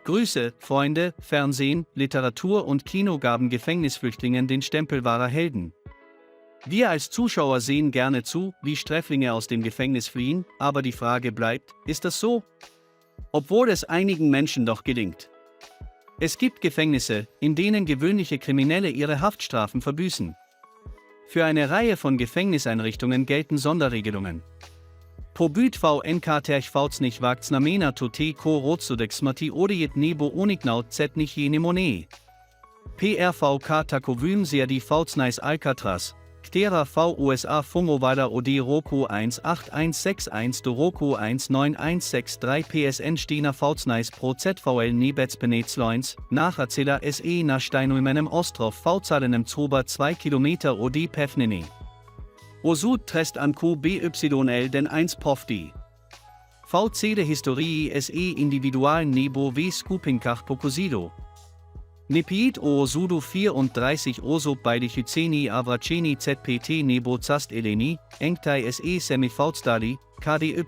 Grüße, Freunde, Fernsehen, Literatur und Kino gaben Gefängnisflüchtlingen den Stempel wahrer Helden. Wir als Zuschauer sehen gerne zu, wie Sträflinge aus dem Gefängnis fliehen, aber die Frage bleibt, ist das so? Obwohl es einigen Menschen doch gelingt. Es gibt Gefängnisse, in denen gewöhnliche Kriminelle ihre Haftstrafen verbüßen. Für eine Reihe von Gefängniseinrichtungen gelten Sonderregelungen. Pobyt v nk voucnich vakcnamena tote ko rotsodexmati odiet nebo onignaut zetnich jene monee. PRVK takovym serdi voucnais Alcatraz, Ktera v USA Fungovader od Roku 18161 do Roku 19163 PSN Stener voucnais pro ZVL Nebetspenetsloins, Nacherzähler SE na Steinumenem Ostrov vzalenem Zober 2 Kilometer od Pevnene. Osud trest an QBYL den 1 Povdi. VC de Historii SE individual nebo v skupinkach pokosido. Nepiit o Sudo 34 osob beide Hyceni avraceni ZPT nebo zast eleni, engtai SE semifauzdali, KDY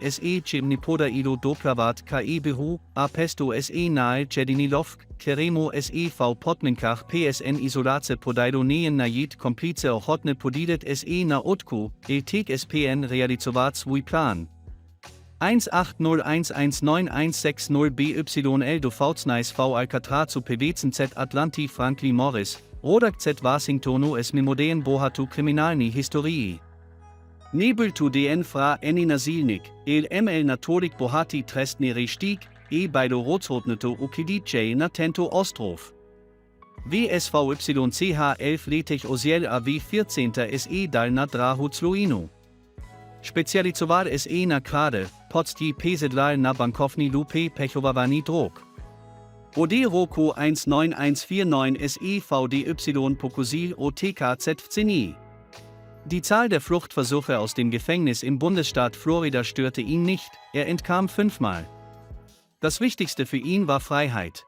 SE chimnipoda ido doplavat KE behu, apesto SE nahe jedinilovk, keremo SE v potninkach PSN isolace podaido neen najit komplice ochotne podidet SE na otku, etek SPN realizovat svůj plan. 180119160 BYL do Voucnais v Alcatrazu PWCen Z Atlanti Frankli Morris, Rodak Z Washingtonu es mimodean bohatu kriminalni historii. Nebel tu DN fra eni nasilnik, el ML natolik bohati trestni restig, beido rotsrotneto ukidij na tento ostrov. VSVYCH 11 letech osiel AW 14 SE dal na drahucloinu. Specializoval SE na krade, podsti pesedlal na bankovni lupe pechovavani drog. OD Roku 19149 SE VDY Pokosil OTKZ Vceni. Die Zahl der Fluchtversuche aus dem Gefängnis im Bundesstaat Florida störte ihn nicht, er entkam 5-mal. Das Wichtigste für ihn war Freiheit.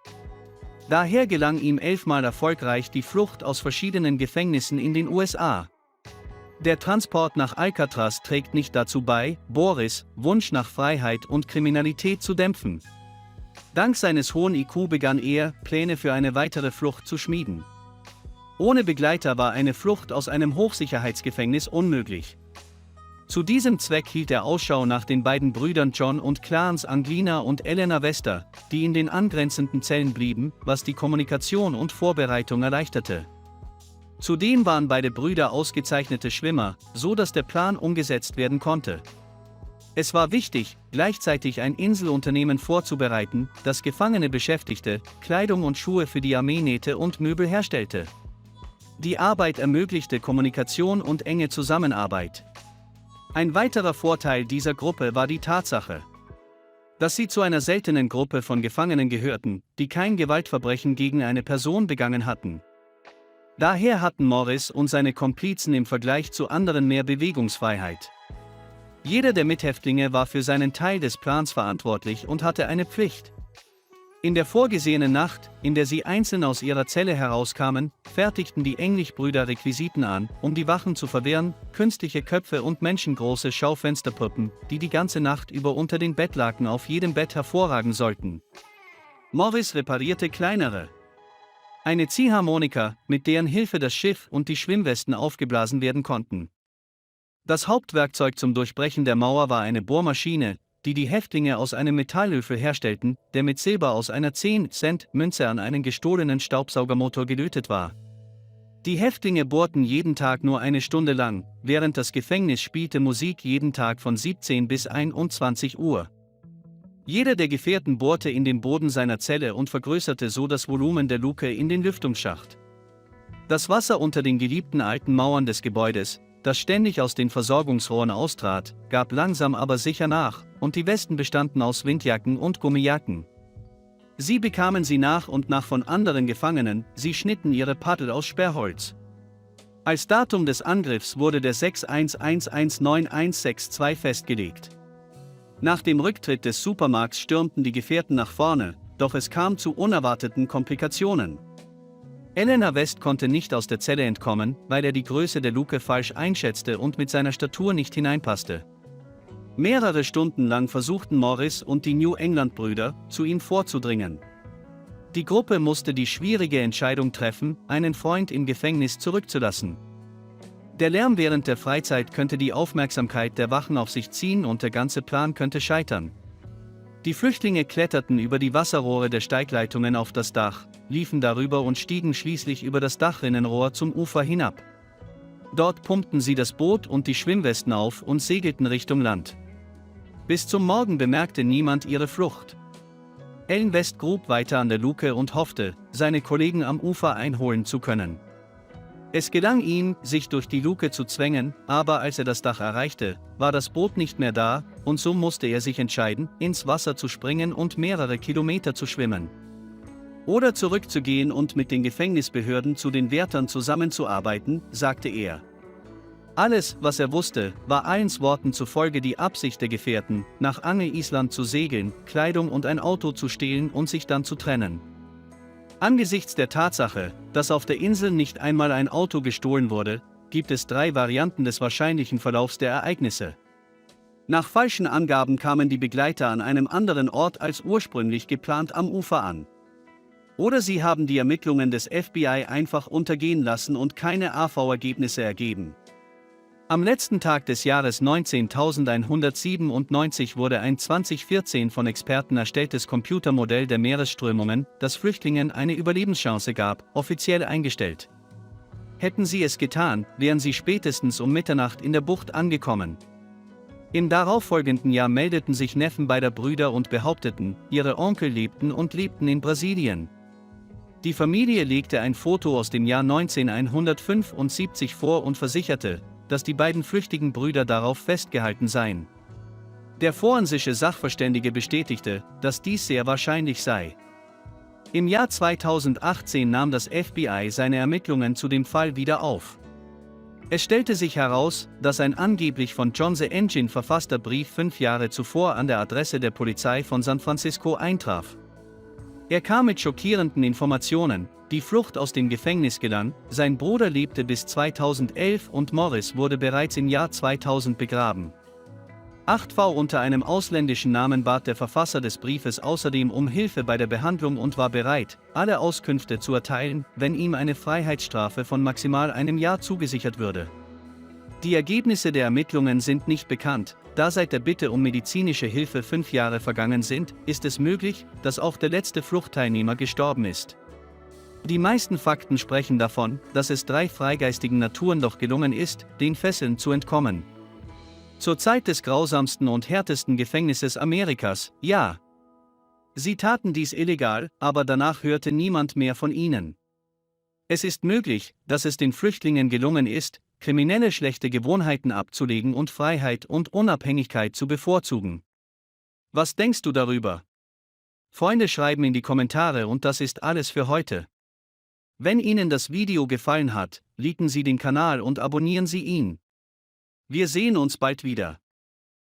Daher gelang ihm 11-mal erfolgreich die Flucht aus verschiedenen Gefängnissen in den USA. Der Transport nach Alcatraz trägt nicht dazu bei, Boris' Wunsch nach Freiheit und Kriminalität zu dämpfen. Dank seines hohen IQ begann er, Pläne für eine weitere Flucht zu schmieden. Ohne Begleiter war eine Flucht aus einem Hochsicherheitsgefängnis unmöglich. Zu diesem Zweck hielt er Ausschau nach den beiden Brüdern John und Clarence Anglina und Elena Vester, die in den angrenzenden Zellen blieben, was die Kommunikation und Vorbereitung erleichterte. Zudem waren beide Brüder ausgezeichnete Schwimmer, so dass der Plan umgesetzt werden konnte. Es war wichtig, gleichzeitig ein Inselunternehmen vorzubereiten, das Gefangene beschäftigte, Kleidung und Schuhe für die Armee nähte und Möbel herstellte. Die Arbeit ermöglichte Kommunikation und enge Zusammenarbeit. Ein weiterer Vorteil dieser Gruppe war die Tatsache, dass sie zu einer seltenen Gruppe von Gefangenen gehörten, die kein Gewaltverbrechen gegen eine Person begangen hatten. Daher hatten Morris und seine Komplizen im Vergleich zu anderen mehr Bewegungsfreiheit. Jeder der Mithäftlinge war für seinen Teil des Plans verantwortlich und hatte eine Pflicht. In der vorgesehenen Nacht, in der sie einzeln aus ihrer Zelle herauskamen, fertigten die English-Brüder Requisiten an, um die Wachen zu verwehren, künstliche Köpfe und menschengroße Schaufensterpuppen, die die ganze Nacht über unter den Bettlaken auf jedem Bett hervorragen sollten. Morris reparierte kleinere. Eine Ziehharmonika, mit deren Hilfe das Schiff und die Schwimmwesten aufgeblasen werden konnten. Das Hauptwerkzeug zum Durchbrechen der Mauer war eine Bohrmaschine, die die Häftlinge aus einem Metallöffel herstellten, der mit Silber aus einer 10-Cent-Münze an einen gestohlenen Staubsaugermotor gelötet war. Die Häftlinge bohrten jeden Tag nur eine Stunde lang, während das Gefängnis spielte Musik jeden Tag von 17 bis 21 Uhr. Jeder der Gefährten bohrte in den Boden seiner Zelle und vergrößerte so das Volumen der Luke in den Lüftungsschacht. Das Wasser unter den geliebten alten Mauern des Gebäudes, das ständig aus den Versorgungsrohren austrat, gab langsam aber sicher nach, und die Westen bestanden aus Windjacken und Gummijacken. Sie bekamen sie nach und nach von anderen Gefangenen, sie schnitten ihre Paddel aus Sperrholz. Als Datum des Angriffs wurde der 611196162 festgelegt. Nach dem Rücktritt des Supermarkts stürmten die Gefährten nach vorne, doch es kam zu unerwarteten Komplikationen. Elena West konnte nicht aus der Zelle entkommen, weil er die Größe der Luke falsch einschätzte und mit seiner Statur nicht hineinpasste. Mehrere Stunden lang versuchten Morris und die New England-Brüder, zu ihm vorzudringen. Die Gruppe musste die schwierige Entscheidung treffen, einen Freund im Gefängnis zurückzulassen. Der Lärm während der Freizeit könnte die Aufmerksamkeit der Wachen auf sich ziehen und der ganze Plan könnte scheitern. Die Flüchtlinge kletterten über die Wasserrohre der Steigleitungen auf das Dach, liefen darüber und stiegen schließlich über das Dachrinnenrohr zum Ufer hinab. Dort pumpten sie das Boot und die Schwimmwesten auf und segelten Richtung Land. Bis zum Morgen bemerkte niemand ihre Flucht. Ellen West grub weiter an der Luke und hoffte, seine Kollegen am Ufer einholen zu können. Es gelang ihm, sich durch die Luke zu zwängen, aber als er das Dach erreichte, war das Boot nicht mehr da, und so musste er sich entscheiden, ins Wasser zu springen und mehrere Kilometer zu schwimmen. Oder zurückzugehen und mit den Gefängnisbehörden zu den Wärtern zusammenzuarbeiten, sagte er. Alles, was er wusste, war Allens Worten zufolge die Absicht der Gefährten, nach Angel-Island zu segeln, Kleidung und ein Auto zu stehlen und sich dann zu trennen. Angesichts der Tatsache, dass auf der Insel nicht einmal ein Auto gestohlen wurde, gibt es 3 Varianten des wahrscheinlichen Verlaufs der Ereignisse. Nach falschen Angaben kamen die Begleiter an einem anderen Ort als ursprünglich geplant am Ufer an. Oder sie haben die Ermittlungen des FBI einfach untergehen lassen und keine AV-Ergebnisse ergeben. Am letzten Tag des Jahres 19197 wurde ein 2014 von Experten erstelltes Computermodell der Meeresströmungen, das Flüchtlingen eine Überlebenschance gab, offiziell eingestellt. Hätten sie es getan, wären sie spätestens um Mitternacht in der Bucht angekommen. Im darauffolgenden Jahr meldeten sich Neffen beider Brüder und behaupteten, ihre Onkel lebten in Brasilien. Die Familie legte ein Foto aus dem Jahr 1975 vor und versicherte, dass die beiden flüchtigen Brüder darauf festgehalten seien. Der forensische Sachverständige bestätigte, dass dies sehr wahrscheinlich sei. Im Jahr 2018 nahm das FBI seine Ermittlungen zu dem Fall wieder auf. Es stellte sich heraus, dass ein angeblich von John the Engine verfasster Brief 5 Jahre zuvor an der Adresse der Polizei von San Francisco eintraf. Er kam mit schockierenden Informationen: Die Flucht aus dem Gefängnis gelang, sein Bruder lebte bis 2011 und Morris wurde bereits im Jahr 2000 begraben. 8V unter einem ausländischen Namen bat der Verfasser des Briefes außerdem um Hilfe bei der Behandlung und war bereit, alle Auskünfte zu erteilen, wenn ihm eine Freiheitsstrafe von maximal einem Jahr zugesichert würde. Die Ergebnisse der Ermittlungen sind nicht bekannt. Da seit der Bitte um medizinische Hilfe 5 Jahre vergangen sind, ist es möglich, dass auch der letzte Fluchtteilnehmer gestorben ist. Die meisten Fakten sprechen davon, dass es 3 freigeistigen Naturen doch gelungen ist, den Fesseln zu entkommen. Zur Zeit des grausamsten und härtesten Gefängnisses Amerikas, ja. Sie taten dies illegal, aber danach hörte niemand mehr von ihnen. Es ist möglich, dass es den Flüchtlingen gelungen ist, kriminelle schlechte Gewohnheiten abzulegen und Freiheit und Unabhängigkeit zu bevorzugen. Was denkst du darüber? Freunde, schreiben in die Kommentare, und das ist alles für heute. Wenn Ihnen das Video gefallen hat, liken Sie den Kanal und abonnieren Sie ihn. Wir sehen uns bald wieder.